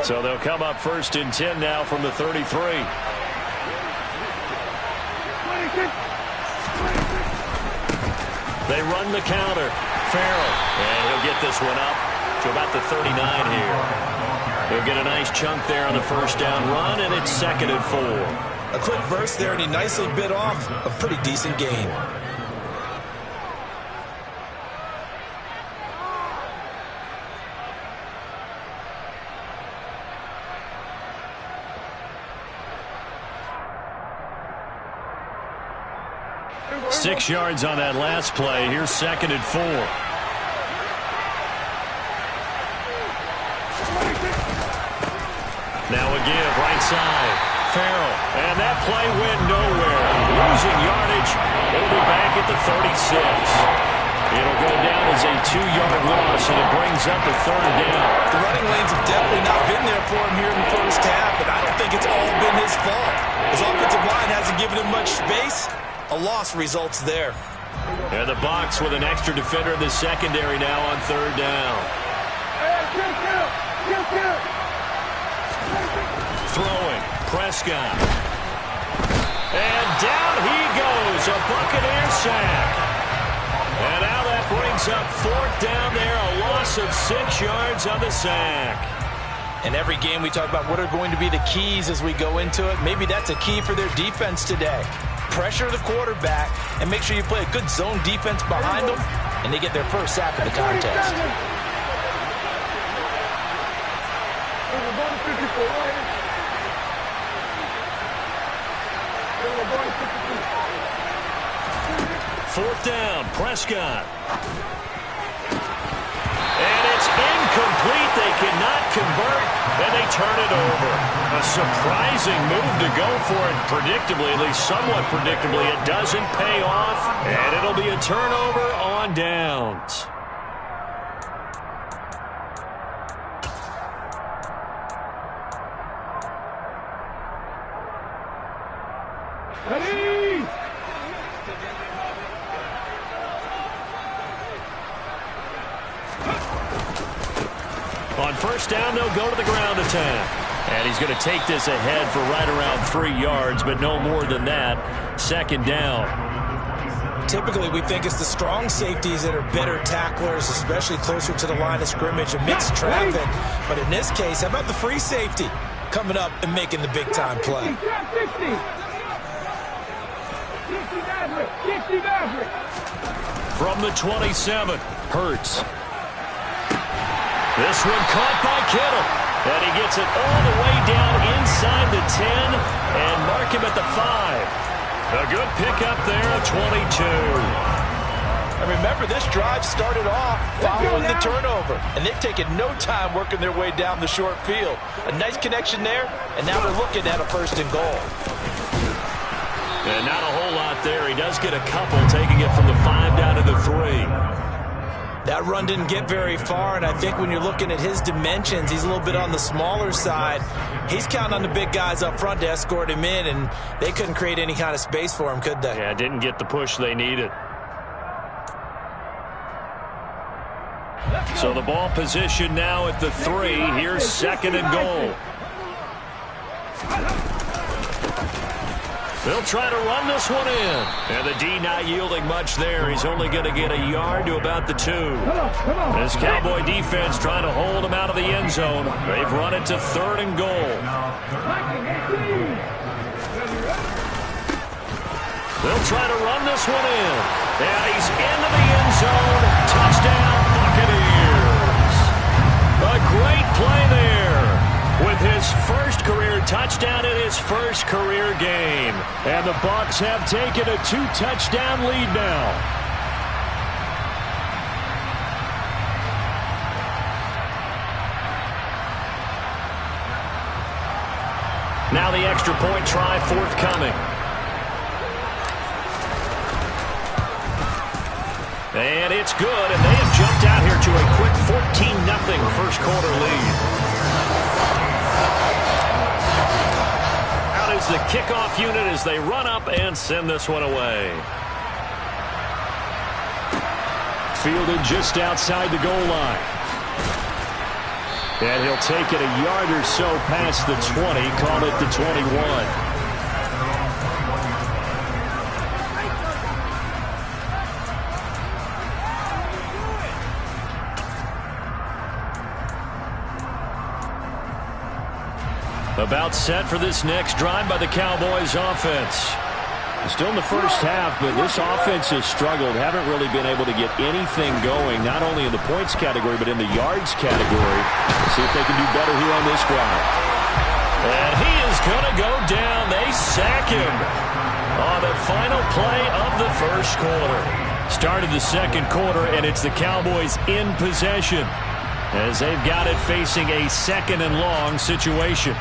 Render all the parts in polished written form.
So they'll come up 1st and 10 now from the 33. They run the counter. Farrell. And he'll get this one up to about the 39 here. He'll get a nice chunk there on the 1st down run, and it's 2nd and 4. A quick burst there, and he nicely bit off a pretty decent gain. Six yards on that last play. Here's 2nd and 4. Now a give, right side. Farrell. And that play went nowhere. Losing yardage. They'll be back at the 36. It'll go down as a 2-yard loss, and it brings up a 3rd down. The running lanes have definitely not been there for him here in the first half, and I don't think it's all been his fault. His offensive line hasn't given him much space. A loss results there. And the box with an extra defender in the secondary now on 3rd down. Throwing. Prescott. And down he goes. A Buccaneer sack. And now that brings up 4th down there. A loss of 6 yards on the sack. In every game we talk about what are going to be the keys as we go into it. Maybe that's a key for their defense today. Pressure the quarterback and make sure you play a good zone defense behind them, and they get their first sack of the contest. Fourth down, Prescott. And it's incomplete. They cannot convert, and they turn it over. A surprising move to go for it. Predictably, at least somewhat predictably, it doesn't pay off, and it'll be a turnover on downs. Ready? On 1st down, they'll go to the ground attack. And he's going to take this ahead for right around 3 yards, but no more than that. 2nd down. Typically, we think it's the strong safeties that are better tacklers, especially closer to the line of scrimmage amidst traffic. But in this case, how about the free safety coming up and making the big-time play? From the 27, Hurts. This one caught by Kittle. And he gets it all the way down inside the 10 and mark him at the 5. A good pickup there at 22. And remember, this drive started off following the turnover. And they've taken no time working their way down the short field. A nice connection there, and now they're looking at a 1st and goal. And not a whole lot there. He does get a couple, taking it from the 5 down to the 3. That run didn't get very far, and I think when you're looking at his dimensions, he's a little bit on the smaller side. He's counting on the big guys up front to escort him in, and they couldn't create any kind of space for him, could they? Yeah, didn't get the push they needed. So the ball position now at the 3. Here's 2nd and goal. They'll try to run this one in. And the D not yielding much there. He's only going to get a yard to about the 2. This Cowboy defense trying to hold him out of the end zone. They've run it to 3rd and goal. They'll try to run this one in. And he's into the end zone. Touchdown, Buccaneers. A great play there. With his first career touchdown in his first career game. And the Bucs have taken a 2-touchdown lead now. Now the extra point try forthcoming. And it's good, and they have jumped out here to a quick 14-0 first quarter lead. Is the kickoff unit as they run up and send this one away. Fielded just outside the goal line. And he'll take it a yard or so past the 20, call it the 21. About set for this next drive by the Cowboys offense. Still in the first half, but this offense has struggled. Haven't really been able to get anything going, not only in the points category, but in the yards category. Let's see if they can do better here on this drive. And he is going to go down. They sack him on the final play of the first quarter. Started the second quarter, and it's the Cowboys in possession as they've got it facing a second and long situation.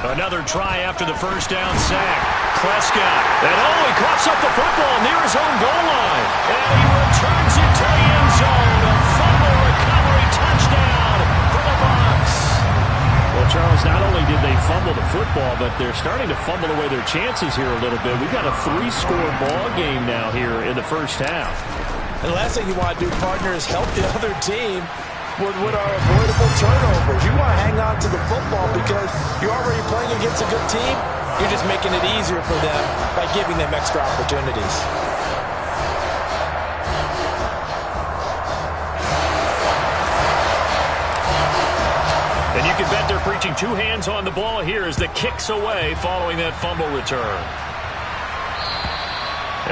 Another try after the first down sack. Prescott. And he coughs up the football near his own goal line. And he returns it to the end zone. A fumble recovery touchdown for the Bucs. Well, Charles, not only did they fumble the football, but they're starting to fumble away their chances here a little bit. We've got a 3-score ball game now here in the first half. And the last thing you want to do, partner, is help the other team with our avoidable turnovers. You want to hang on to the football because you're already playing against a good team. You're just making it easier for them by giving them extra opportunities. And you can bet they're preaching two hands on the ball here as the kick's away following that fumble return.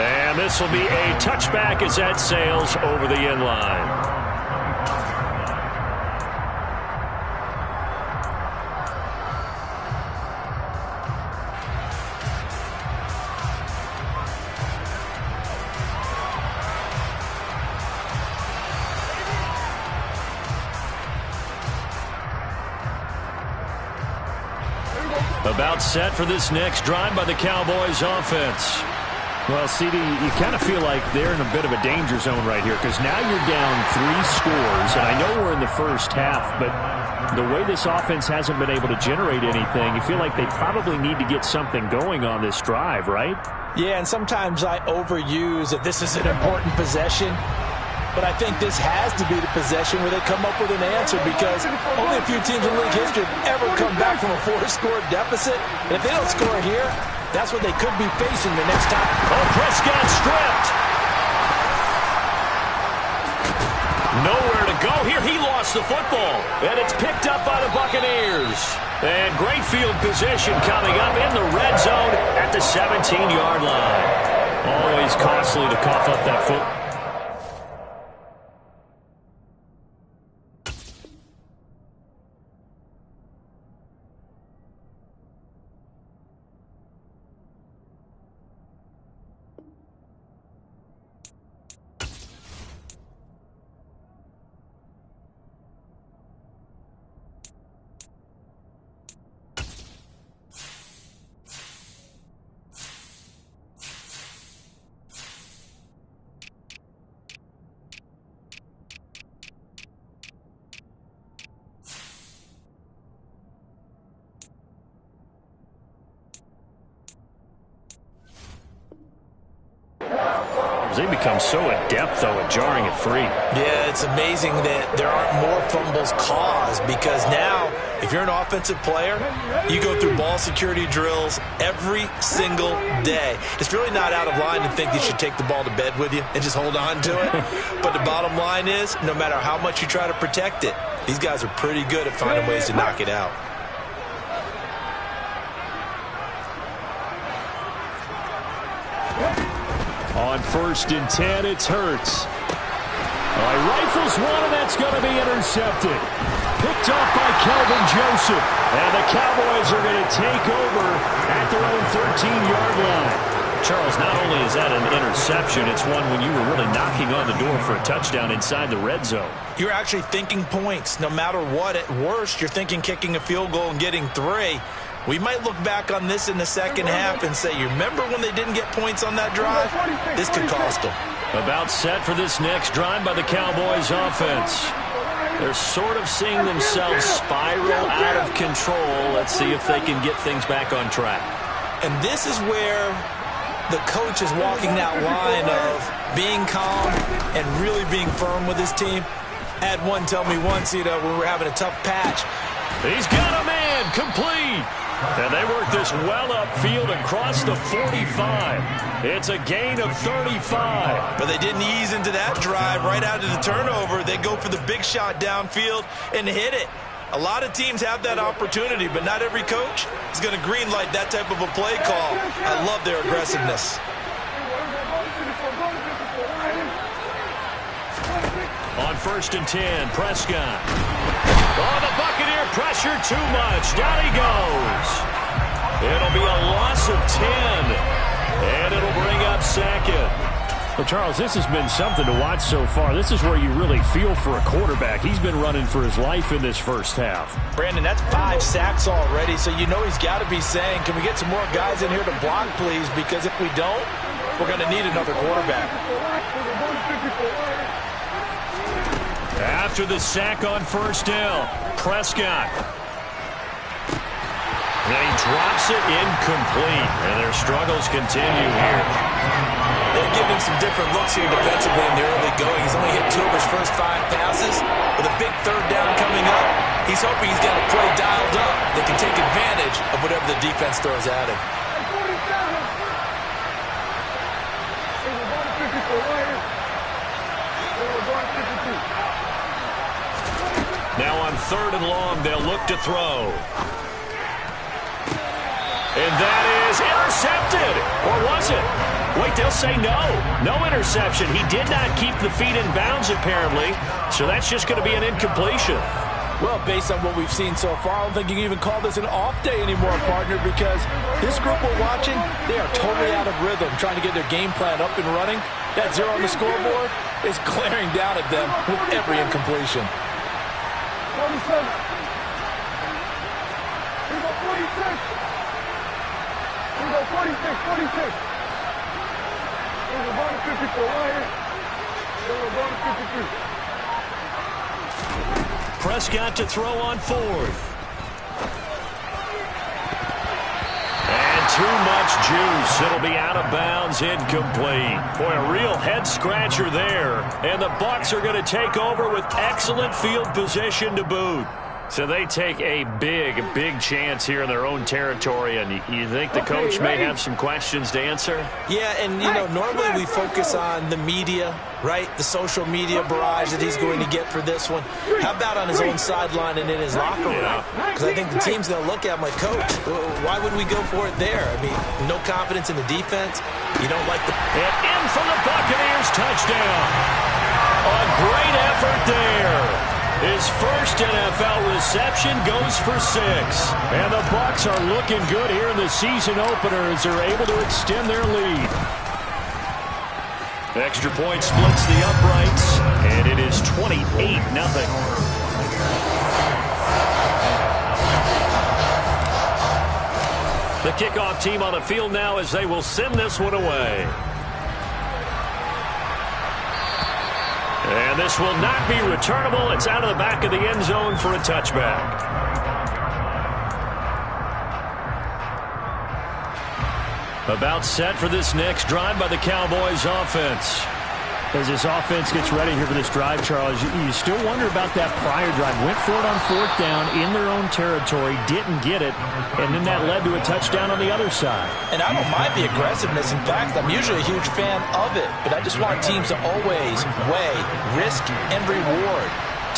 And this will be a touchback as that sails over the end line. About set for this next drive by the Cowboys offense. Well, CD, you kind of feel like they're in a bit of a danger zone right here because now you're down 3 scores, and I know we're in the first half, but the way this offense hasn't been able to generate anything, you feel like they probably need to get something going on this drive, right? Yeah, and sometimes I overuse that this is an important possession. But I think this has to be the possession where they come up with an answer because only a few teams in league history have ever come back from a 4-score deficit. And if they don't score here, that's what they could be facing the next time. Oh, Prescott stripped. Nowhere to go here. He lost the football. And it's picked up by the Buccaneers. And great field position coming up in the red zone at the 17-yard line. Always costly to cough up that football. They become so adept, though, at jarring it free. Yeah, it's amazing that there aren't more fumbles caused because now, if you're an offensive player, you go through ball security drills every single day. It's really not out of line to think you should take the ball to bed with you and just hold on to it. But the bottom line is, no matter how much you try to protect it, these guys are pretty good at finding ways to knock it out. On 1st and 10, it's Hurts. Rifles one, and that's going to be intercepted. Picked up by Kelvin Joseph. And the Cowboys are going to take over at their own 13-yard line. Charles, not only is that an interception, it's one when you were really knocking on the door for a touchdown inside the red zone. You're actually thinking points. No matter what, at worst, you're thinking kicking a field goal and getting 3. We might look back on this in the second half and say, you remember when they didn't get points on that drive? This could cost them. About set for this next drive by the Cowboys offense. They're sort of seeing themselves spiral out of control. Let's see if they can get things back on track. And this is where the coach is walking that line of being calm and really being firm with his team. I had one tell me once, when we were having a tough patch. He's got a man, complete. And they work this well upfield across the 45. It's a gain of 35. But they didn't ease into that drive right out of the turnover. They go for the big shot downfield and hit it. A lot of teams have that opportunity, but not every coach is going to green light that type of a play call. I love their aggressiveness. On 1st and 10, Prescott. Oh, the Buccaneer pressure too much. Down he goes. It'll be a loss of 10. And it'll bring up 2nd. Well, Charles, this has been something to watch so far. This is where you really feel for a quarterback. He's been running for his life in this first half. Brandon, that's 5 sacks already, so you know he's got to be saying, can we get some more guys in here to block, please? Because if we don't, we're going to need another quarterback. After the sack on 1st down, Prescott. And he drops it incomplete, and their struggles continue here. They're giving him some different looks here defensively in the early going. He's only hit 2 of his first 5 passes. With a big 3rd down coming up, he's hoping he's got a play dialed up that can take advantage of whatever the defense throws at him. Now on 3rd and long, they'll look to throw. And that is intercepted. Or was it? Wait, they'll say no. No interception. He did not keep the feet in bounds, apparently. So that's just going to be an incompletion. Well, based on what we've seen so far, I don't think you can even call this an off day anymore, partner, because this group we're watching, they are totally out of rhythm, trying to get their game plan up and running. That 0 on the scoreboard is glaring down at them with every incompletion. 47. We go 46. We go 46, 46. There's a ball 54 right here. There's a ball 53. Prescott to throw on 4th. And too much juice. It'll be out of bounds, incomplete. Boy, a real head-scratcher there. And the Bucs are going to take over with excellent field position to boot. So they take a big chance here in their own territory, and you think the coach may have some questions to answer? Yeah, and, normally we focus on the media, right? The social media barrage that he's going to get for this one. How about on his own sideline and in his locker room? Because I think the team's going to look at him like, Coach, why would we go for it there? I mean, no confidence in the defense. You don't like the... And in for the Buccaneers, touchdown. A great effort there. His first NFL reception goes for 6. And the Bucs are looking good here in the season opener as they're able to extend their lead. Extra point splits the uprights, and it is 28-0. The kickoff team on the field now as they will send this one away. And this will not be returnable. It's out of the back of the end zone for a touchback. About set for this next drive by the Cowboys offense. As this offense gets ready here for this drive, Charles, you still wonder about that prior drive. Went for it on 4th down in their own territory, didn't get it, and then that led to a touchdown on the other side. And I don't mind the aggressiveness. In fact, I'm usually a huge fan of it, but I just want teams to always weigh risk and reward.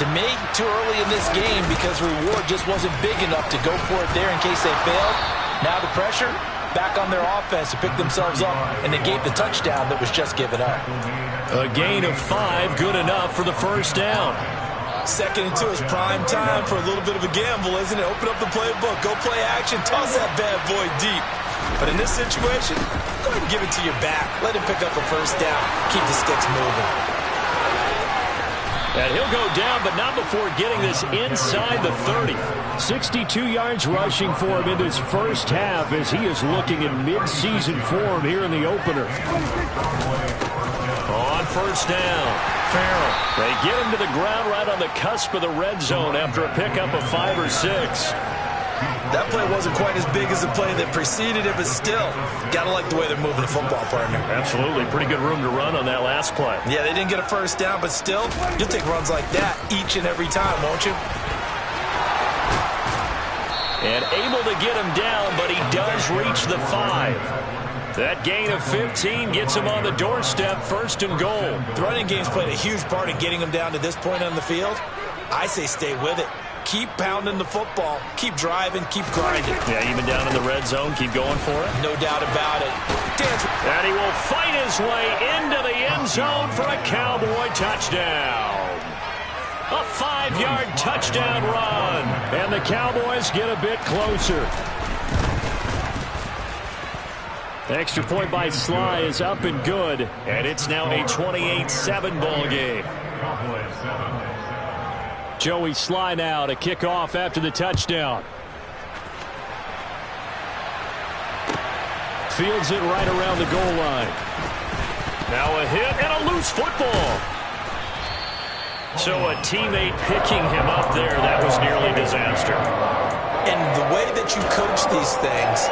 To me, too early in this game because reward just wasn't big enough to go for it there in case they failed. Now the pressure back on their offense to pick themselves up and negate the touchdown that was just given up. A gain of 5, good enough for the first down. 2nd and 2 is prime time for a little bit of a gamble, isn't it? Open up the playbook, go play action, toss that bad boy deep. But in this situation, go ahead and give it to your back. Let him pick up a first down. Keep the sticks moving. And he'll go down, but not before getting this inside the 30. 62 yards rushing for him in this first half as he is looking in mid-season form here in the opener. On first down, Farrell. They get him to the ground right on the cusp of the red zone after a pickup of 5 or 6. That play wasn't quite as big as the play that preceded it, but still, got to like the way they're moving the football, partner. Absolutely. Pretty good room to run on that last play. Yeah, they didn't get a first down, but still, you'll take runs like that each and every time, won't you? And able to get him down, but he does reach the 5. That gain of 15 gets him on the doorstep, 1st and goal. The running game's played a huge part in getting him down to this point on the field. I say stay with it. Keep pounding the football. Keep driving. Keep grinding. Yeah, even down in the red zone, keep going for it. No doubt about it. And he will fight his way into the end zone for a Cowboy touchdown. A 5-yard touchdown run. And the Cowboys get a bit closer. The extra point by Sly is up and good. And it's now a 28-7 ball game. Joey Sly now to kick off after the touchdown. Fields it right around the goal line. Now a hit and a loose football. So a teammate picking him up there, that was nearly disaster. And the way that you coach these things,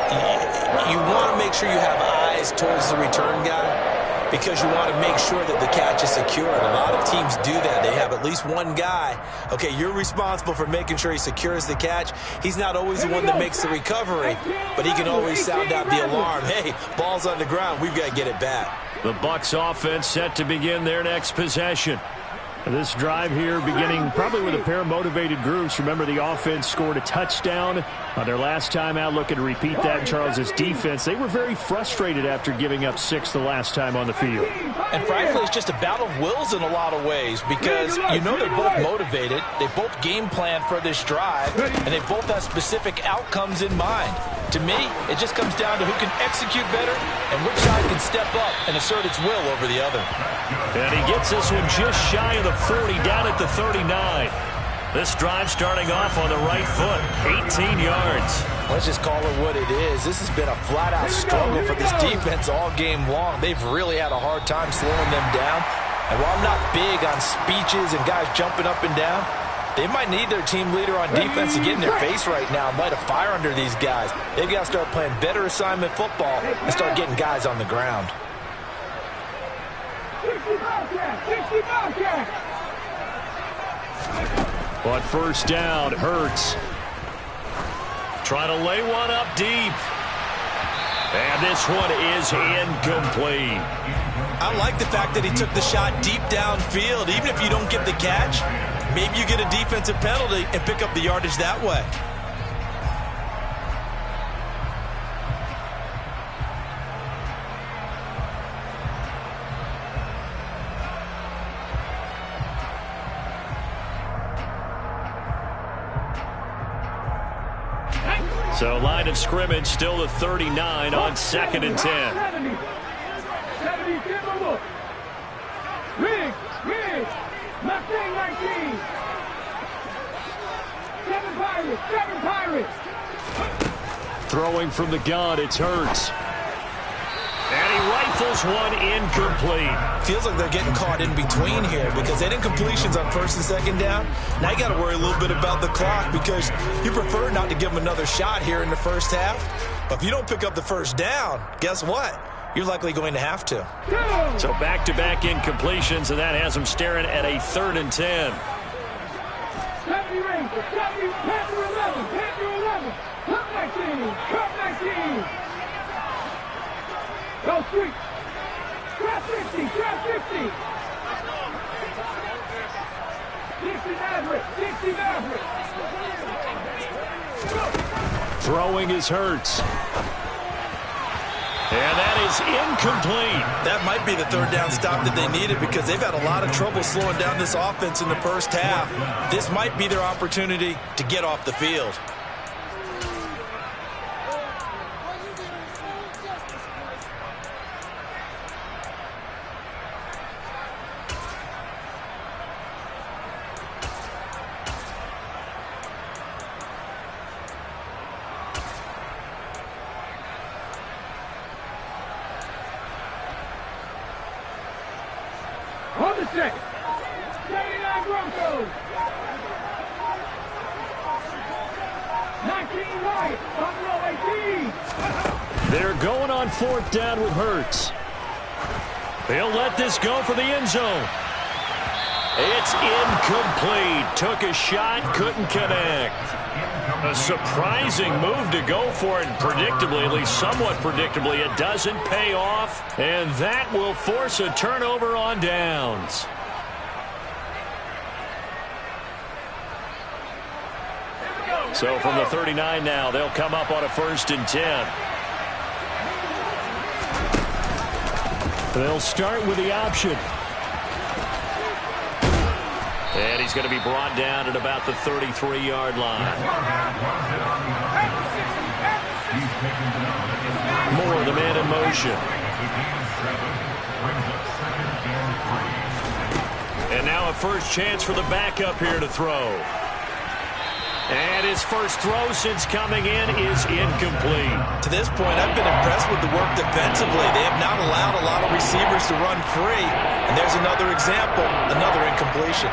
you want to make sure you have eyes towards the return guy because you want to make sure that the catch is secure. And a lot of teams do that. They have at least one guy. Okay, you're responsible for making sure he secures the catch. He's not always the one that makes the recovery, but he can always sound out the alarm. Hey, ball's on the ground. We've got to get it back. The Bucs offense set to begin their next possession. This drive here beginning probably with a pair of motivated groups. Remember, the offense scored a touchdown on their last time out, looking to repeat that in Charles's defense. They were very frustrated after giving up 6 the last time on the field. And frankly, it's just a battle of wills in a lot of ways because you know they're both motivated. They both game plan for this drive, and they both have specific outcomes in mind. To me, it just comes down to who can execute better and which side can step up and assert its will over the other. And he gets this one just shy of the 40, down at the 39. This drive starting off on the right foot, 18 yards. Let's just call it what it is. This has been a flat-out struggle for this defense all game long. They've really had a hard time slowing them down. And while I'm not big on speeches and guys jumping up and down, they might need their team leader on defense to get in their face right now and light a fire under these guys. They've got to start playing better assignment football and start getting guys on the ground. But first down, Hurts. Trying to lay one up deep. And this one is incomplete. I like the fact that he took the shot deep downfield. Even if you don't get the catch, maybe you get a defensive penalty and pick up the yardage that way. So line of scrimmage still the 39 on 2nd and 10. 70, give a look. Riggs, Mustang 19. 7 Pirates. Throwing from the gun, it's Hurts. And he rifles one incomplete. Feels like they're getting caught in between here because they didn't completions on 1st and 2nd down. Now you got to worry a little bit about the clock because you prefer not to give them another shot here in the first half. But if you don't pick up the first down, guess what? You're likely going to have to. So back-to-back incompletions, and that has them staring at a 3rd and 10. 70 Rangers, 70, Panther 11, Cup 19. Go street. Grab 50. 60 Maverick. Throwing is Hurts. And that is incomplete. That might be the 3rd down stop that they needed because they've had a lot of trouble slowing down this offense in the first half. This might be their opportunity to get off the field. the check. 79 Broncos. 19 right. Buffalo 18. They're going on fourth down with Hurts. They'll let this go for the end zone. It's incomplete. Took a shot, couldn't connect. A surprising move to go for it, and predictably, at least somewhat predictably, it doesn't pay off, and that will force a turnover on downs. So from the 39 now, they'll come up on a 1st and 10. They'll start with the option. And he's going to be brought down at about the 33-yard line. Moore, the man in motion. And now a first chance for the backup here to throw. And his first throw since coming in is incomplete. To this point, I've been impressed with the work defensively. They have not allowed a lot of receivers to run free. And there's another example, another incompletion.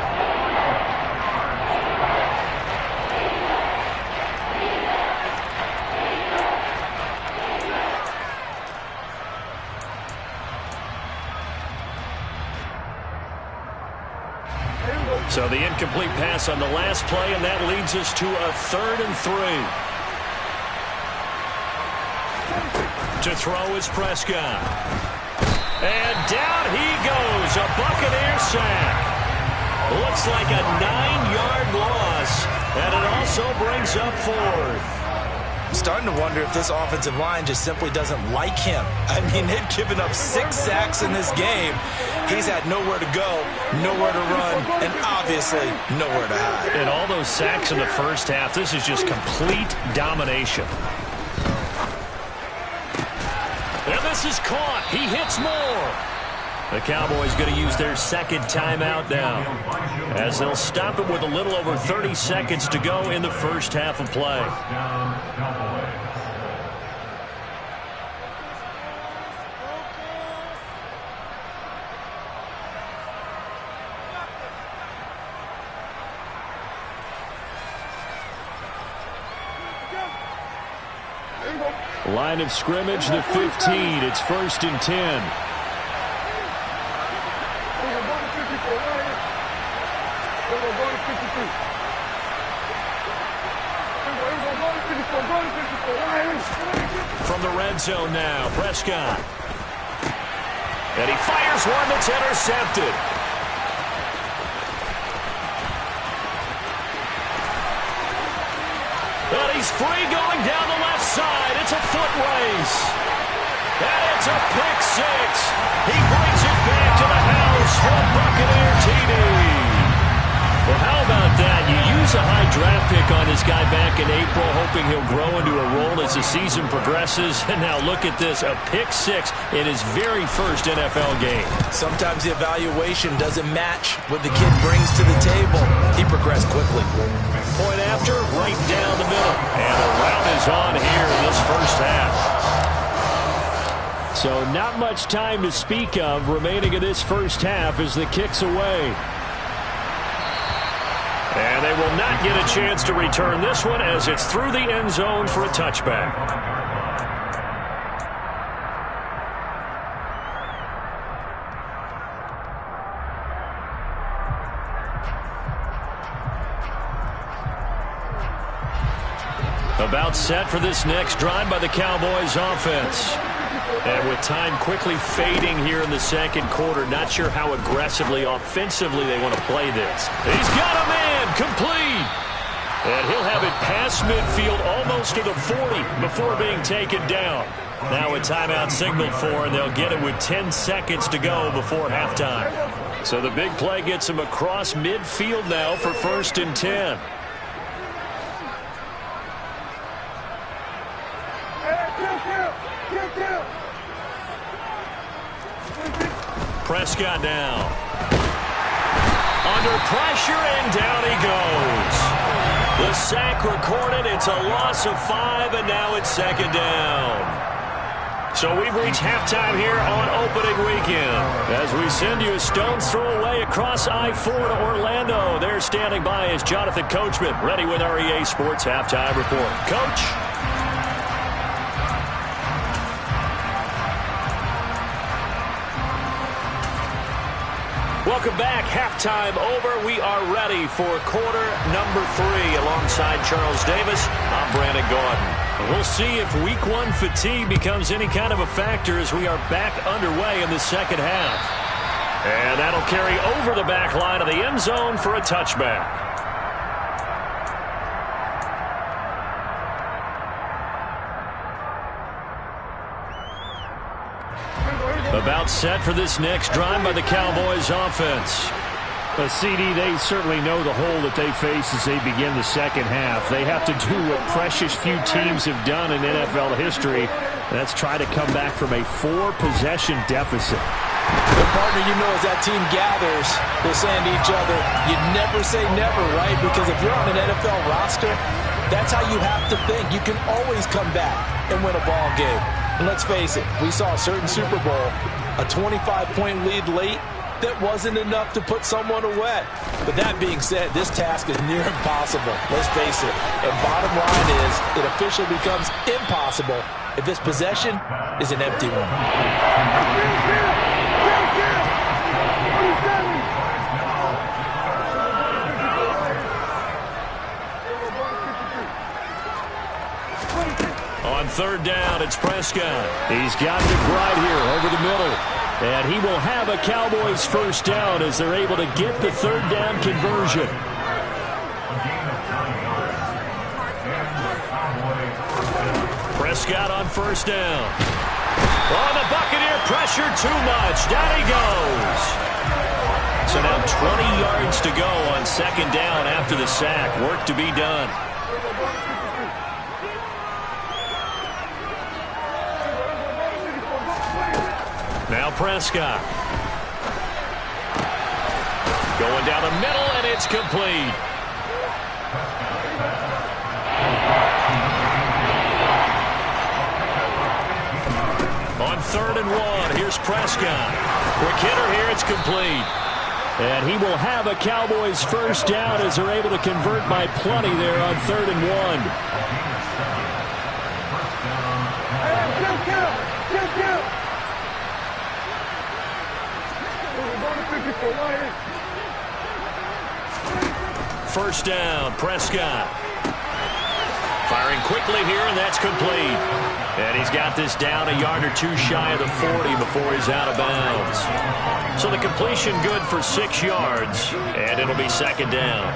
So the incomplete pass on the last play, and that leads us to a 3rd and 3. To throw is Prescott. And down he goes. A Buccaneer sack. Looks like a 9-yard loss. And it also brings up 4th. I'm starting to wonder if this offensive line just simply doesn't like him. I mean, they've given up 6 sacks in this game. He's had nowhere to go, nowhere to run, and obviously nowhere to hide. And all those sacks in the first half, this is just complete domination. And this is caught. He hits Moore. The Cowboys going to use their 2nd timeout now, as they'll stop it with a little over 30 seconds to go in the first half of play. Line of scrimmage, the 15. It's 1st and 10. From the red zone now, Prescott. And he fires one that's intercepted. And he's free going down the left side. It's a foot race. And it's a pick 6. He brings it back to the house for a Buccaneer TD. Well, how about that? You use a high draft pick on this guy back in April, hoping he'll grow into a role as the season progresses. And now look at this, a pick 6 in his very first NFL game. Sometimes the evaluation doesn't match what the kid brings to the table. He progressed quickly. Point after, right down the middle. And the route is on here in this first half. So not much time to speak of remaining in this first half as the kick's away. And they will not get a chance to return this one as it's through the end zone for a touchback. About set for this next drive by the Cowboys offense. And with time quickly fading here in the second quarter, not sure how aggressively, offensively they want to play this. He's got a man, complete. And he'll have it past midfield almost to the 40 before being taken down. Now a timeout signaled for, and they'll get it with 10 seconds to go before halftime. So the big play gets him across midfield now for 1st and 10. Prescott now. Under pressure, and down he goes. The sack recorded. It's a loss of 5, and now it's 2nd down. So we've reached halftime here on opening weekend as we send you a stone's throw away across I-4 to Orlando. There standing by is Jonathan Coachman, ready with our EA Sports Halftime Report. Coach? Welcome back. Halftime over. We are ready for quarter number 3. Alongside Charles Davis, I'm Brandon Gaudin. We'll see if week 1 fatigue becomes any kind of a factor as we are back underway in the second half. And that'll carry over the back line of the end zone for a touchback. About set for this next drive by the Cowboys offense. CD, they certainly know the hole that they face as they begin the second half. They have to do what precious few teams have done in NFL history. That's try to come back from a 4-possession deficit. The partner, you know, as that team gathers, they're saying to each other, you never say never, right? Because if you're on an NFL roster, that's how you have to think. You can always come back and win a ball game. And let's face it, we saw a certain Super Bowl, a 25-point lead late, that wasn't enough to put someone away. But that being said, this task is near impossible. Let's face it. And bottom line is, it officially becomes impossible if this possession is an empty one. On third down, it's Prescott. He's got it right here over the middle. And he will have a Cowboys first down as they're able to get the third down conversion. Prescott on first down. Oh, the Buccaneer pressure too much. Down he goes. So now 20 yards to go on second down after the sack. Work to be done. Now Prescott. Going down the middle, and it's complete. On third and 1, here's Prescott. Quick hitter here, it's complete. And he will have a Cowboys first down as they're able to convert by plenty there on third and 1. First down, Prescott. Firing quickly here, and that's complete. And he's got this down a yard or two shy of the 40 before he's out of bounds. So the completion good for 6 yards, and it'll be second down.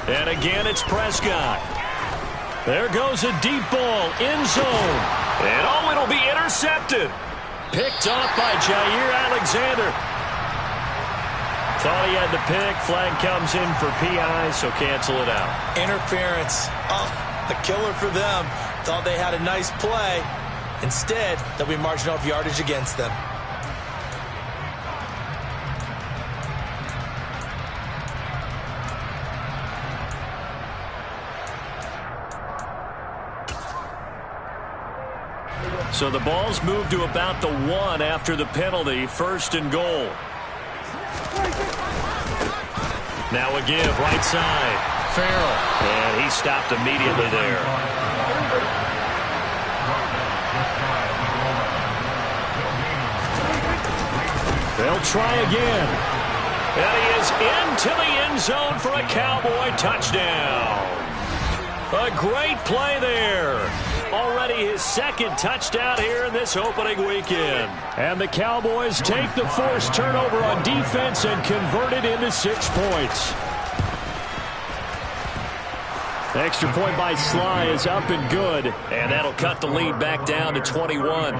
And again, it's Prescott. There goes a deep ball, end zone. And oh, it'll be intercepted. Picked off by Jair Alexander. Thought he had the pick. Flag comes in for PI, so cancel it out. Interference. Oh, the killer for them. Thought they had a nice play. Instead, they'll be marching off yardage against them. So the ball's moved to about the 1 after the penalty, first and goal. Now a give, right side. Farrell. And he stopped immediately there. They'll try again. And he is into the end zone for a Cowboy touchdown. A great play there. Already his second touchdown here in this opening weekend. And the Cowboys take the forced turnover on defense and convert it into 6 points. The extra point by Sly is up and good. And that'll cut the lead back down to 21.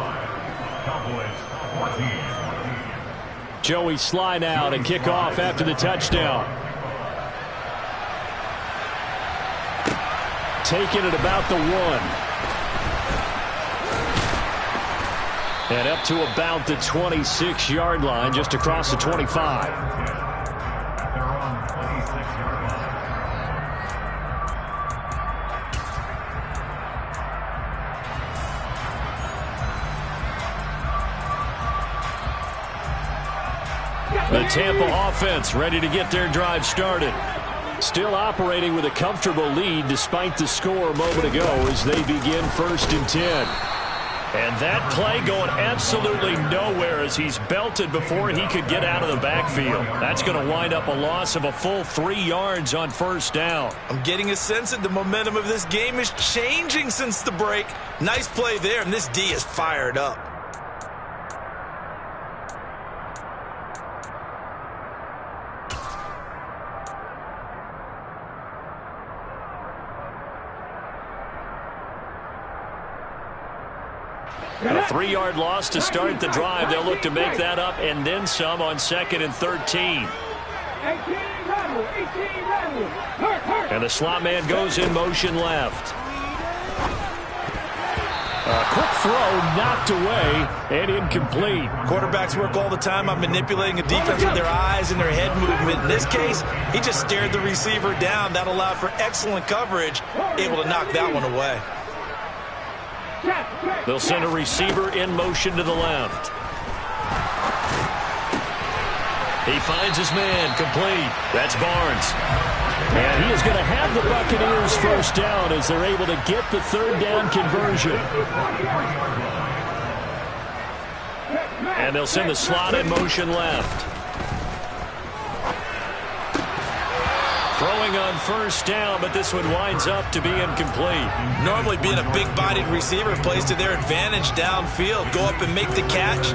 Joey slide out and kick off after the touchdown. Taking it about the 1. And up to about the 26-yard line, just across the 25. The Tampa offense ready to get their drive started. Still operating with a comfortable lead despite the score a moment ago as they begin 1st and 10. And that play going absolutely nowhere as he's belted before he could get out of the backfield. That's going to wind up a loss of a full 3 yards on 1st down. I'm getting a sense that the momentum of this game is changing since the break. Nice play there, and this D is fired up. A 3-yard loss to start the drive. They'll look to make that up and then some on 2nd and 13. And the slot man goes in motion left. A quick throw knocked away and incomplete. Quarterbacks work all the time on manipulating a defense with their eyes and their head movement. In this case, he just stared the receiver down. That allowed for excellent coverage, able to knock that one away. They'll send a receiver in motion to the left. He finds his man, complete. That's Barnes. And he is going to have the Buccaneers 1st down as they're able to get the 3rd down conversion. And they'll send the slot in motion left. Throwing on 1st down, but this one winds up to be incomplete. Normally being a big-bodied receiver plays to their advantage downfield. Go up and make the catch,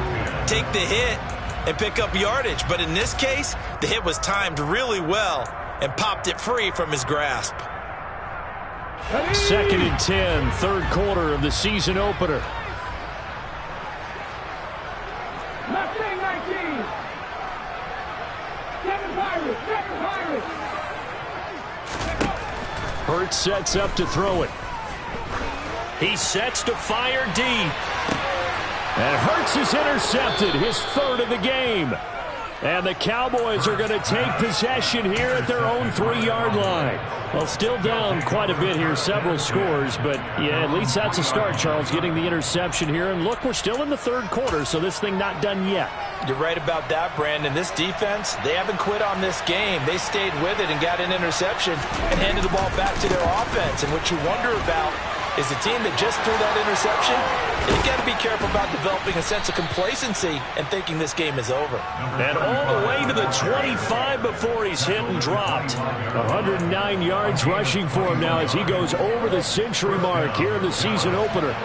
take the hit, and pick up yardage. But in this case, the hit was timed really well and popped it free from his grasp. 2nd and 10, 3rd quarter of the season opener. Hurts sets up to throw it. He sets to fire deep. And Hurts is intercepted, his 3rd of the game. And the Cowboys are going to take possession here at their own 3-yard line. Well, still down quite a bit here, several scores, but yeah, at least that's a start, Charles, getting the interception here. And look, we're still in the 3rd quarter, so this thing not done yet. You're right about that, Brandon. This defense, they haven't quit on this game. They stayed with it and got an interception and handed the ball back to their offense. And what you wonder about is the team that just threw that interception, they got to be careful about developing a sense of complacency and thinking this game is over. And all the way to the 25 before he's hit and dropped. 109 yards rushing for him now as he goes over the century mark here in the season opener.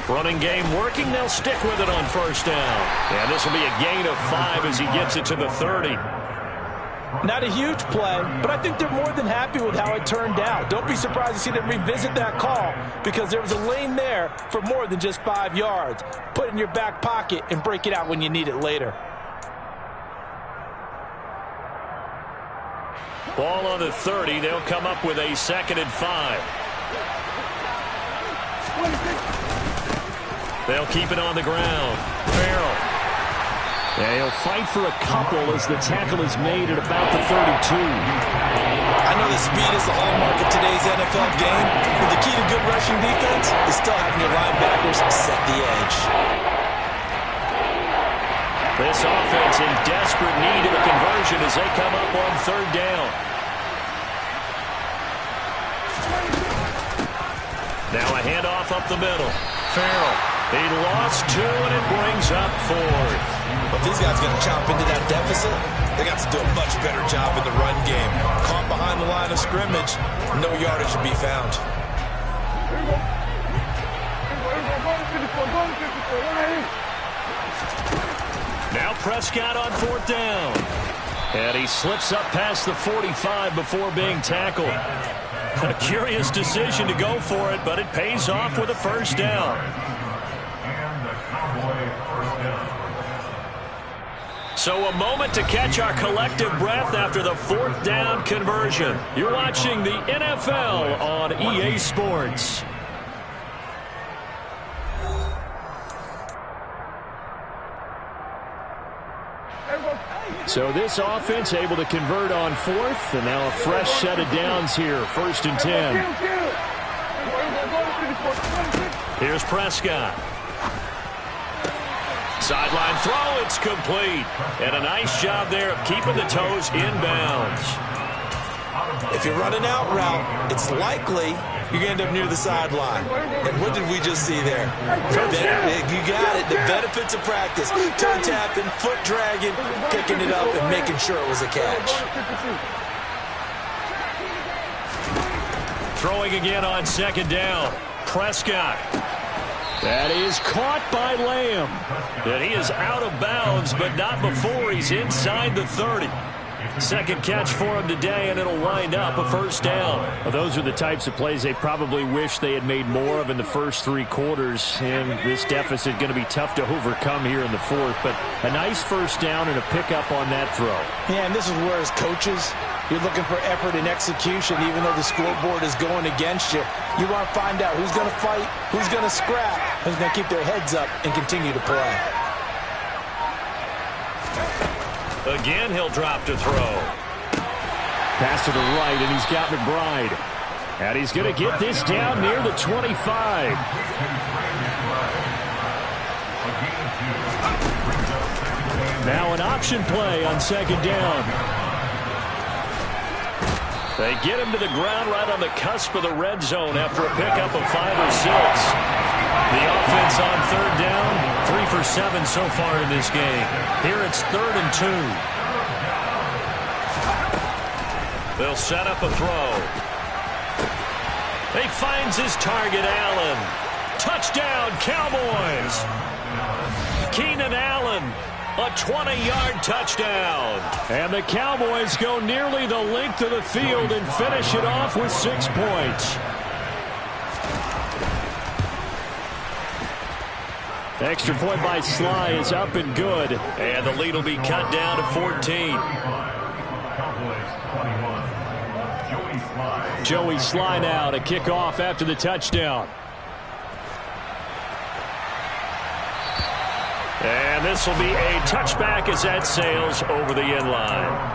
Running game working. They'll stick with it on 1st down. And this will be a gain of 5 as he gets it to the 30. Not a huge play, but I think they're more than happy with how it turned out. Don't be surprised to see them revisit that call because there was a lane there for more than just 5 yards. Put it in your back pocket and break it out when you need it later. Ball on the 30. They'll come up with a 2nd and 5. They'll keep it on the ground. Farrell. Yeah, he'll fight for a couple as the tackle is made at about the 32. I know that speed is the hallmark of today's NFL game, but the key to good rushing defense is still having your linebackers set the edge. This offense in desperate need of a conversion as they come up on 3rd down. Now a handoff up the middle. Farrell. He lost 2 and it brings up 4th. But these guys got to chop into that deficit. They got to do a much better job in the run game. Caught behind the line of scrimmage, no yardage to be found. Now Prescott on 4th down. And he slips up past the 45 before being tackled. A curious decision to go for it, but it pays off with a 1st down. So a moment to catch our collective breath after the 4th down conversion. You're watching the NFL on EA Sports. So this offense able to convert on 4th, and now a fresh set of downs here, 1st and 10. Here's Prescott. Sideline throw, it's complete. And a nice job there of keeping the toes inbounds. If you're running out route, it's likely you're going to end up near the sideline. And what did we just see there? You got it. The benefits of practice. Toe tapping, foot dragging, picking it up, and making sure it was a catch. Throwing again on 2nd down. Prescott. That is caught by Lamb. And he is out of bounds, but not before he's inside the 30. Second catch for him today, and it'll wind up a 1st down. Well, those are the types of plays they probably wish they had made more of in the first 3 quarters. And this deficit going to be tough to overcome here in the 4th. But a nice 1st down and a pickup on that throw. Yeah, and this is where, as coaches, you're looking for effort and execution, even though the scoreboard is going against you. You want to find out who's going to fight, who's going to scrap, who's going to keep their heads up and continue to play. Again, he'll drop to throw. Pass to the right, and he's got McBride. And he's going to get this down near the 25. Now an option play on 2nd down. They get him to the ground right on the cusp of the red zone after a pickup of 5 or 6. The offense on 3rd down, 3 for 7 so far in this game. Here it's 3rd and 2. They'll set up a throw. He finds his target, Allen. Touchdown, Cowboys. Keenan Allen, a 20-yard touchdown. And the Cowboys go nearly the length of the field and finish it off with 6 points. Extra point by Sly is up and good. And the lead will be cut down to 14. Joey Sly now to kick off after the touchdown. And this will be a touchback as that sails over the end line.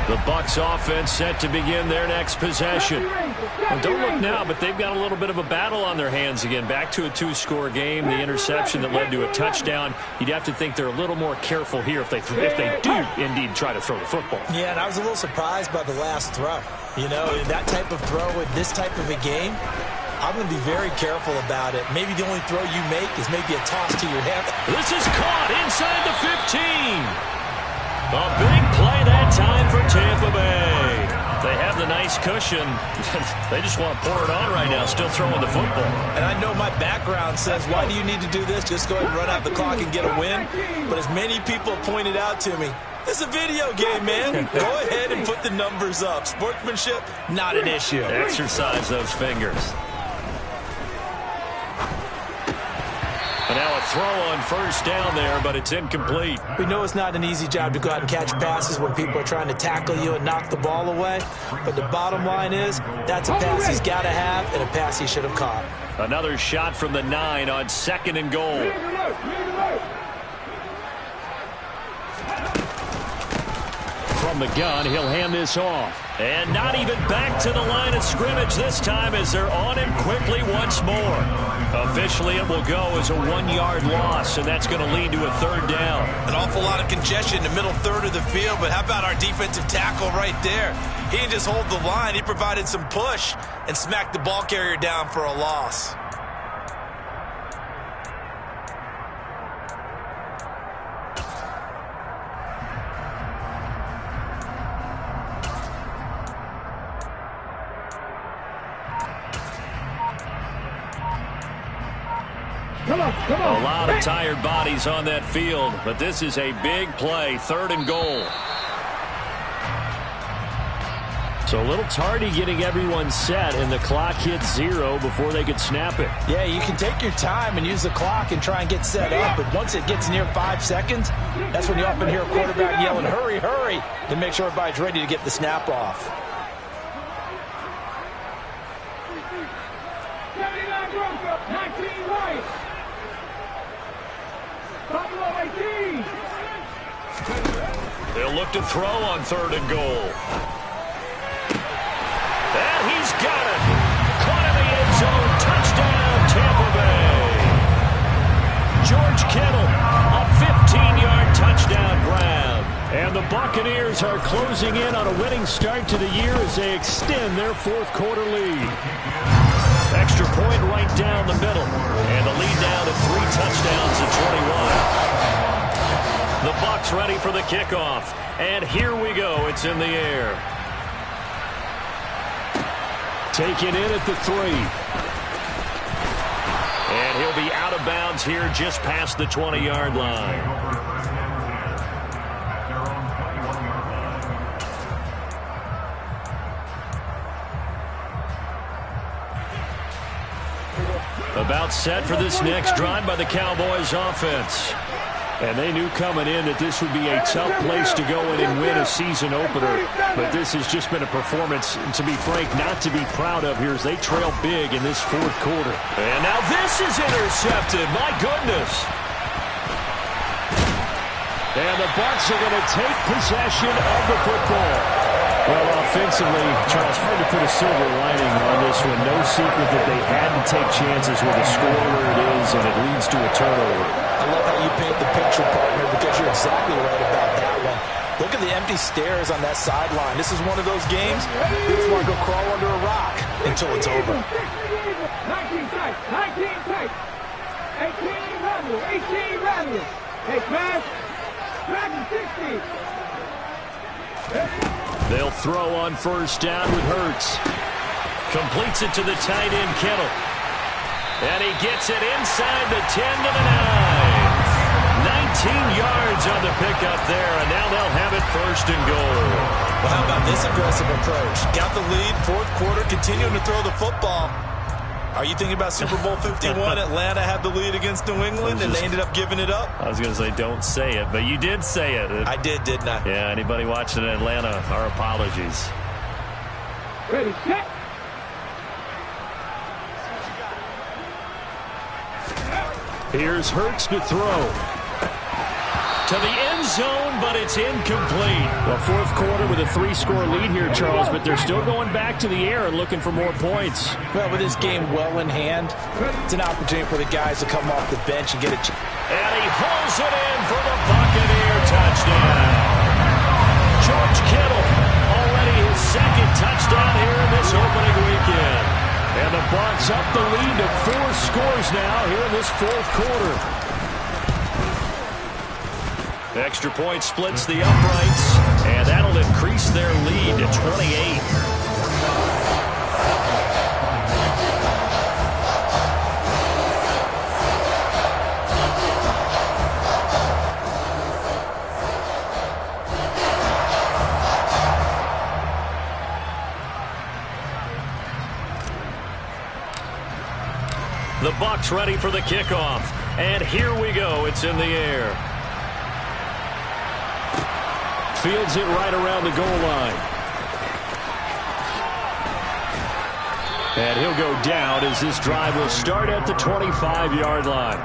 The Bucs offense set to begin their next possession. Well, don't look now, but they've got a little bit of a battle on their hands again. Back to a 2-score game. The interception that led to a touchdown. You'd have to think they're a little more careful here if they do indeed try to throw the football. Yeah, and I was a little surprised by the last throw. You know, that type of throw in this type of a game, I'm going to be very careful about it. Maybe the only throw you make is maybe a toss to your hip. This is caught inside the 15. A big play that time for Tampa Bay. They have the nice cushion. They just want to pour it on right now, still throwing the football. And I know my background says, why do you need to do this? Just go ahead and run out the clock and get a win. But as many people pointed out to me, it's a video game, man. Go ahead and put the numbers up. Sportsmanship, not an issue. Exercise those fingers. And now a throw on 1st down there, but it's incomplete. We know it's not an easy job to go out and catch passes when people are trying to tackle you and knock the ball away. But the bottom line is, that's a pass he's got to have and a pass he should have caught. Another shot from the 9 on 2nd and goal. From the gun, he'll hand this off. And not even back to the line of scrimmage this time as they're on him quickly once more. Officially, it will go as a 1-yard loss, and that's going to lead to a 3rd down. An awful lot of congestion in the middle third of the field, but how about our defensive tackle right there? He didn't just hold the line. He provided some push and smacked the ball carrier down for a loss. A lot of tired bodies on that field, but this is a big play, 3rd and goal. So a little tardy getting everyone set, and the clock hits 0 before they could snap it. Yeah, you can take your time and use the clock and try and get set up, but once it gets near 5 seconds, that's when you often hear a quarterback yelling, hurry, hurry, to make sure everybody's ready to get the snap off. They'll look to throw on 3rd and goal. And he's got it. Caught in the end zone. Touchdown, Tampa Bay. George Kittle, a 15-yard touchdown grab. And the Buccaneers are closing in on a winning start to the year as they extend their 4th quarter lead. Extra point right down the middle. And the lead now to 3 touchdowns at 21. The Bucs ready for the kickoff. And here we go. It's in the air. Taken in at the 3. And he'll be out of bounds here just past the 20-yard line. About set for this next drive by the Cowboys offense. And they knew coming in that this would be a tough place to go in and win a season opener. But this has just been a performance, to be frank, not to be proud of here as they trail big in this 4th quarter. And now this is intercepted. My goodness. And the Bucs are going to take possession of the football. Well, offensively, Charles, hard to put a silver lining on this one. No secret that they had to take chances with a score where it is, and it leads to a turnover. I love how you paint the picture, partner, because you're exactly right about that one. Look at the empty stares on that sideline. This is one of those games you just want to go crawl under a rock until it's over. 19 tight, 19 tight. 18 rattle, 18 rattle. Hey, pass, back to 60. They'll throw on 1st down with Hurts. Completes it to the tight end, Kittle. And he gets it inside the 10 to the 9. 19 yards on the pickup there, and now they'll have it 1st and goal. Well, how about this aggressive approach? Got the lead, 4th quarter, continuing to throw the football. Are you thinking about Super Bowl 51? Atlanta had the lead against New England, and they ended up giving it up? I was going to say, don't say it, but you did say it. I did, didn't I? Yeah, anybody watching in Atlanta, our apologies. Ready, set. Here's Hurts to throw. To the end zone, but it's incomplete. Well, 4th quarter with a 3-score lead here, Charles, but they're still going back to the air and looking for more points. Well, with this game well in hand, it's an opportunity for the guys to come off the bench and get a chance. And he hauls it in for the Buccaneer touchdown. George Kittle, already his 2nd touchdown here in this opening weekend. And the Bucs up the lead to 4 scores now here in this 4th quarter. Extra point splits the uprights, and that'll increase their lead to 28. The Bucs ready for the kickoff, and here we go. It's in the air. Fields it right around the goal line. And he'll go down as this drive will start at the 25-yard line.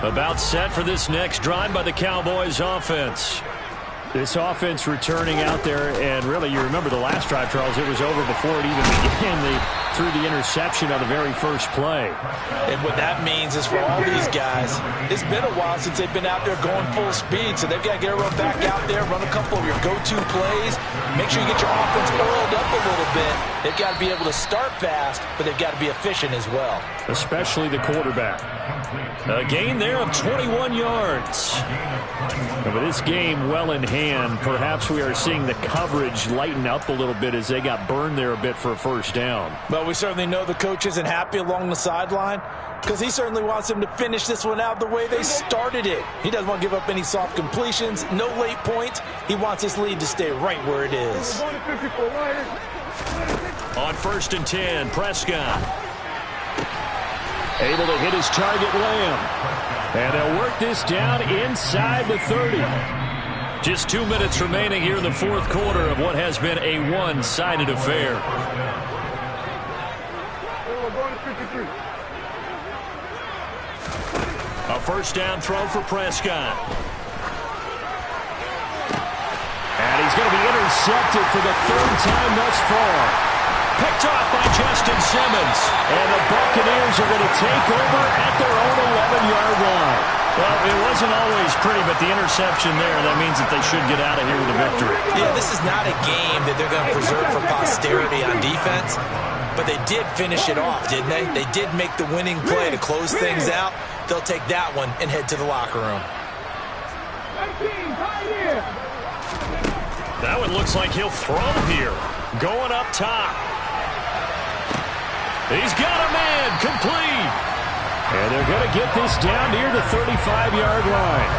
About set for this next drive by the Cowboys offense. This offense returning out there, and really, you remember the last drive, Charles, it was over before it even began. through the interception on the very first play. And what that means is for all these guys, it's been a while since they've been out there going full speed, so they've got to get everyone back out there, run a couple of your go-to plays, make sure you get your offense oiled up a little bit. They've got to be able to start fast, but they've got to be efficient as well. Especially the quarterback. A gain there of 21 yards. And with this game well in hand, perhaps we are seeing the coverage lighten up a little bit as they got burned there a bit for a first down. But we certainly know the coach isn't happy along the sideline because he certainly wants them to finish this one out the way they started it. He doesn't want to give up any soft completions, no late points. He wants his lead to stay right where it is. On 1st and 10, Prescott. Able to hit his target, Lamb. And they'll work this down inside the 30. Just 2 minutes remaining here in the fourth quarter of what has been a one-sided affair. A first down throw for Prescott. And he's going to be intercepted for the third time thus far. Picked off by Justin Simmons. And the Buccaneers are going to take over at their own 11-yard line. Well, it wasn't always pretty, but the interception there, that means that they should get out of here with a victory. Yeah, this is not a game that they're going to preserve for posterity on defense, but they did finish it off, didn't they? They did make the winning play to close things out. They'll take that one and head to the locker room. That one looks like he'll throw here. Going up top. He's got a man, complete. And they're going to get this down near the 35-yard line.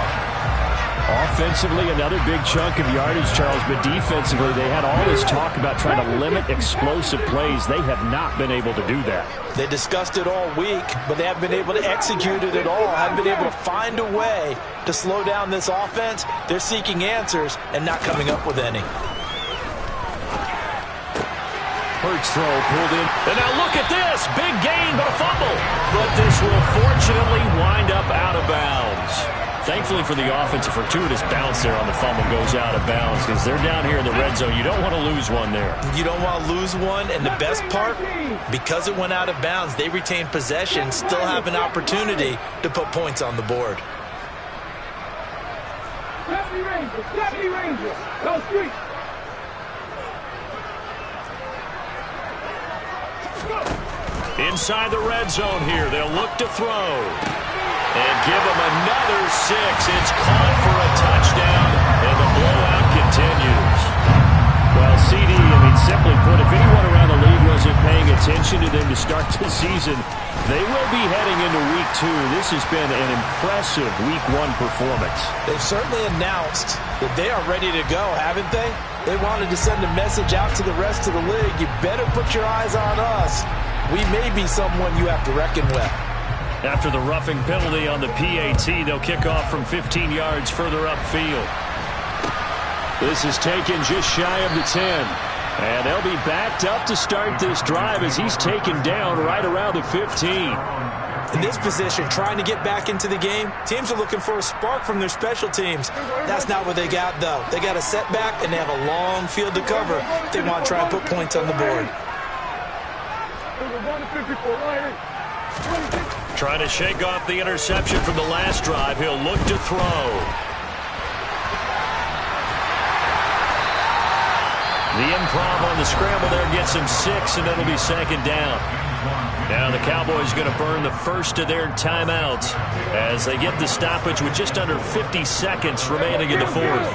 Offensively, another big chunk of yardage, Charles, but defensively, they had all this talk about trying to limit explosive plays. They have not been able to do that. They discussed it all week, but they haven't been able to execute it at all. Haven't been able to find a way to slow down this offense. They're seeking answers and not coming up with any. Hurts throw pulled in. And now look at this. Big gain, but a fumble. But this will fortunately wind up out of bounds. Thankfully for the offense, a fortuitous bounce there on the fumble goes out of bounds because they're down here in the red zone. You don't want to lose one there. You don't want to lose one, and the best part, because it went out of bounds, they retain possession, still have an opportunity to put points on the board. Deputy Ranger, go street. Inside the red zone here, they'll look to throw. And give him another 6. It's caught for a touchdown, and the blowout continues. Well, CD, simply put, if anyone around the league wasn't paying attention to them to start the season, they will be heading into Week 2. This has been an impressive Week 1 performance. They've certainly announced that they are ready to go, haven't they? They wanted to send a message out to the rest of the league. You better put your eyes on us. We may be someone you have to reckon with. After the roughing penalty on the PAT, they'll kick off from 15 yards further upfield. This is taken just shy of the 10. And they'll be backed up to start this drive as he's taken down right around the 15. In this position, trying to get back into the game, teams are looking for a spark from their special teams. That's not what they got, though. They got a setback, and they have a long field to cover if they want to try and put points on the board. Trying to shake off the interception from the last drive. He'll look to throw. The improv on the scramble there gets him 6, and it'll be second down. Now the Cowboys going to burn the first of their timeouts as they get the stoppage with just under 50 seconds remaining in the fourth.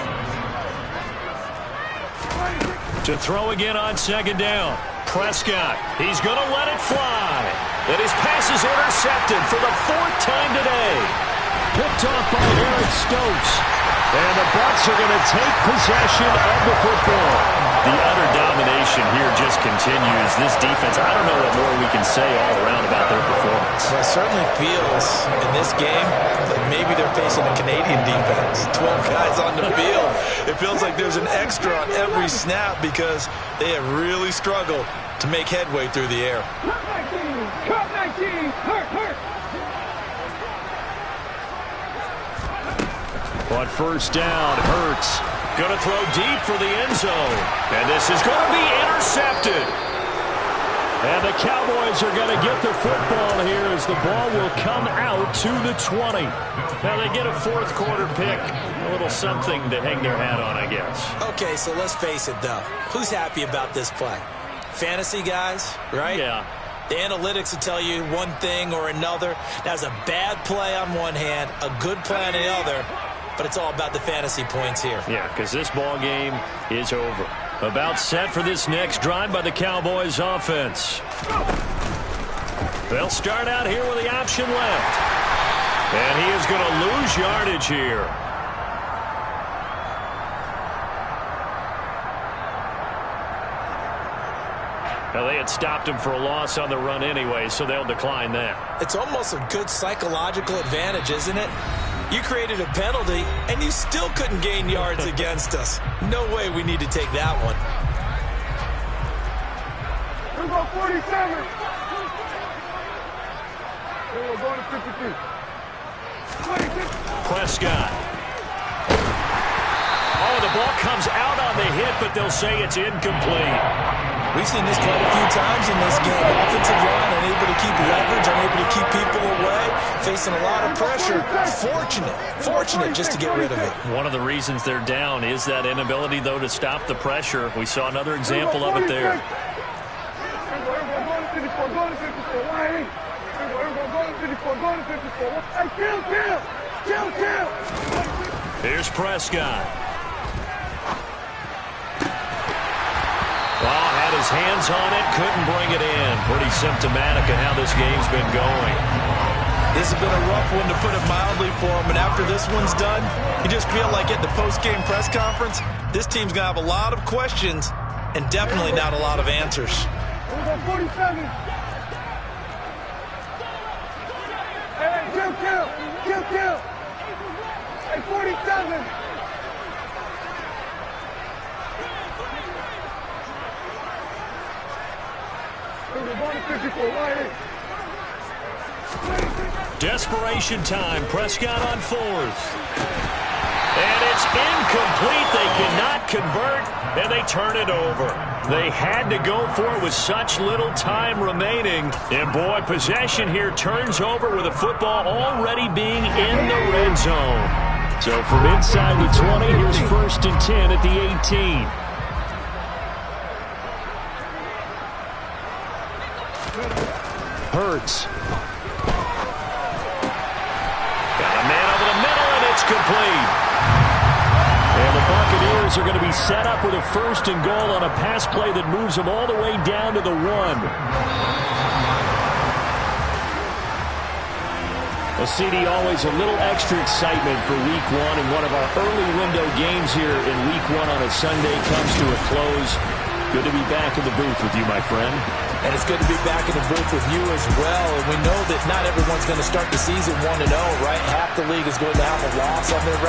To throw again on second down. Prescott, he's going to let it fly. And his pass is intercepted for the 4th time today. Picked off by Eric Stokes. And the Bucs are going to take possession of the football. The utter domination here just continues. This defense, I don't know what more we can say all around about their performance. Well, it certainly feels in this game like maybe they're facing a Canadian defense. 12 guys on the field. It feels like there's an extra on every snap because they have really struggled to make headway through the air. Cut 19, hurt. On first down, Hurts going to throw deep for the end zone. And this is going to be intercepted. And the Cowboys are going to get the football here as the ball will come out to the 20. Now they get a fourth quarter pick. A little something to hang their hat on, I guess. Okay, so let's face it, though. Who's happy about this play? Fantasy guys, right? Yeah. The analytics will tell you one thing or another. That's a bad play on one hand, a good play on the other, but it's all about the fantasy points here. Yeah, because this ball game is over. About set for this next drive by the Cowboys offense. They'll start out here with the option left. And he is going to lose yardage here. Now, they had stopped him for a loss on the run anyway, so they'll decline that. It's almost a good psychological advantage, isn't it? You created a penalty, and you still couldn't gain yards against us. No way we need to take that one. Here we go, 47. Here we're going to 53. 26. Prescott. Oh, the ball comes out on the hit, but they'll say it's incomplete. We've seen this quite a few times in this game. Offensive line unable to keep leverage, unable to keep people away, facing a lot of pressure. Fortunate just to get rid of it. One of the reasons they're down is that inability, though, to stop the pressure. We saw another example of it there. Here's Prescott. Well, had his hands on it, couldn't bring it in. Pretty symptomatic of how this game's been going. This has been a rough one, to put it mildly, for him. And after this one's done, you just feel like at the post-game press conference, this team's going to have a lot of questions and definitely not a lot of answers. 47. Hey, kill. Hey, 47. Desperation time. Prescott on fourth. And it's incomplete. They cannot convert, and they turn it over. They had to go for it with such little time remaining. And, boy, possession here turns over with the football already being in the red zone. So from inside the 20, here's 1st and 10 at the 18. Hurts. Got a man over the middle, and it's complete. And the Buccaneers are going to be set up with a 1st and goal on a pass play that moves them all the way down to the 1. Well, CD, always a little extra excitement for Week 1, and one of our early window games here in Week 1 on a Sunday comes to a close. Good to be back in the booth with you, my friend. And it's good to be back in the booth with you as well. And we know that not everyone's going to start the season 1-0, right? Half the league is going to have a loss on their record.